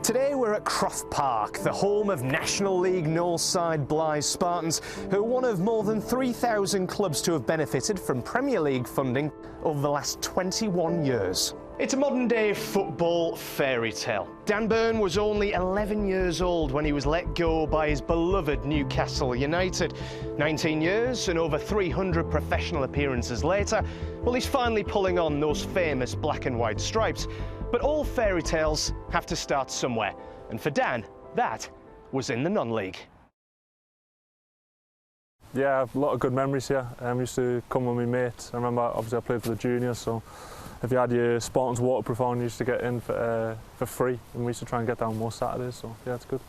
Today we're at Croft Park, the home of National League North side Blyth Spartans, who are one of more than 3,000 clubs to have benefited from Premier League funding over the last 21 years. It's a modern-day football fairy tale. Dan Burn was only 11 years old when he was let go by his beloved Newcastle United. 19 years and over 300 professional appearances later, well, he's finally pulling on those famous black and white stripes. But all fairy tales have to start somewhere, and for Dan, that was in the non-league. Yeah, a lot of good memories here. I used to come with my mates. I remember, obviously, I played for the juniors, so if you had your Spartans waterproof on, you used to get in for free, and we used to try and get down most Saturdays, so yeah, it's good.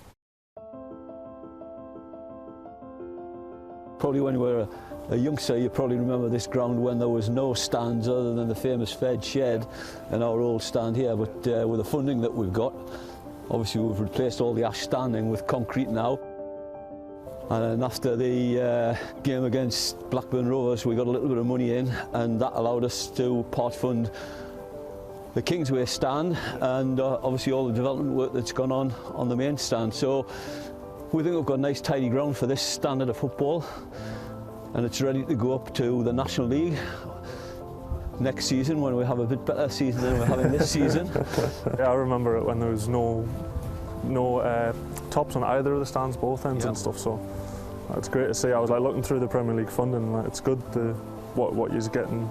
Probably when you were a youngster, you probably remember this ground when there was no stands other than the famous Fed shed and our old stand here, but with the funding that we've got, obviously we've replaced all the ash standing with concrete now. And then after the game against Blackburn Rovers, we got a little bit of money in, and that allowed us to part fund the Kingsway stand and obviously all the development work that's gone on the main stand. So we think we've got a nice tidy ground for this standard of football, and it's ready to go up to the National League next season when we have a bit better season than we're having this season. Yeah, I remember it when there was no tops on either of the stands, both ends and stuff, so it's great to see. I was like looking through the Premier League funding, like, it's good what you're getting.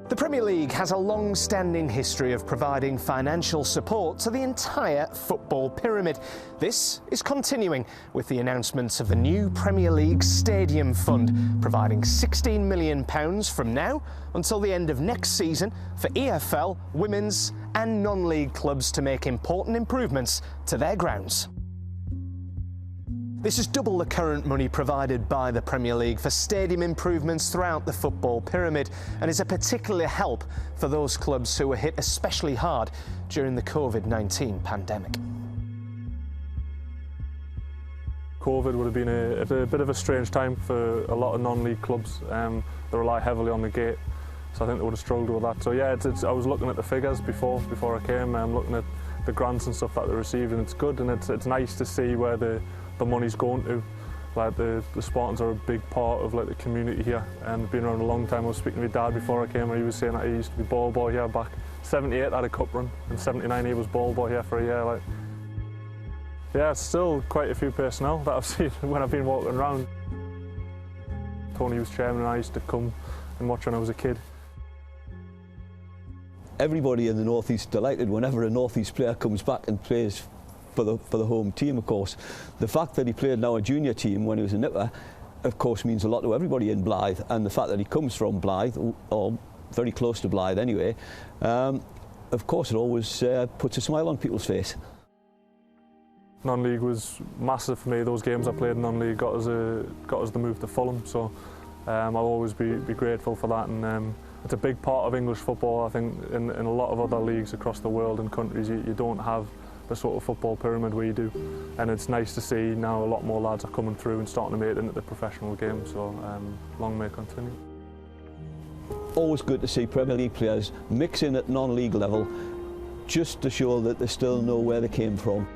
The Premier League has a long-standing history of providing financial support to the entire football pyramid. This is continuing with the announcement of the new Premier League Stadium Fund, providing £16 million from now until the end of next season for EFL, women's and non-league clubs to make important improvements to their grounds. This is double the current money provided by the Premier League for stadium improvements throughout the football pyramid, and is a particular help for those clubs who were hit especially hard during the COVID-19 pandemic. COVID would have been a bit of a strange time for a lot of non-league clubs. They rely heavily on the gate, so I think they would have struggled with that. So yeah, I was looking at the figures before I came. I'm looking at the grants and stuff that they received, and it's good, and it's nice to see where the money's going to. Like the Spartans are a big part of like the community here, and been around a long time. I was speaking to my dad before I came, and he was saying that he used to be ball boy here back 78, had a cup run, and 79 he was ball boy here for a year. Like, yeah, it's still quite a few personnel that I've seen when I've been walking around. Tony was chairman, and I used to come and watch when I was a kid. Everybody in the North East delighted whenever a North East player comes back and plays for the home team, of course. The fact that he played now a junior team when he was a nipper, of course, means a lot to everybody in Blyth, and the fact that he comes from Blyth, or very close to Blyth anyway, of course it always puts a smile on people's face. Non-league was massive for me. Those games I played in non-league got us the move to Fulham, so I'll always be grateful for that, and it's a big part of English football. I think in a lot of other leagues across the world and countries you don't have the sort of football pyramid we do, and it's nice to see now a lot more lads are coming through and starting to make it into the professional game, so long may it continue. Always good to see Premier League players mix in at non-league level, just to show that they still know where they came from.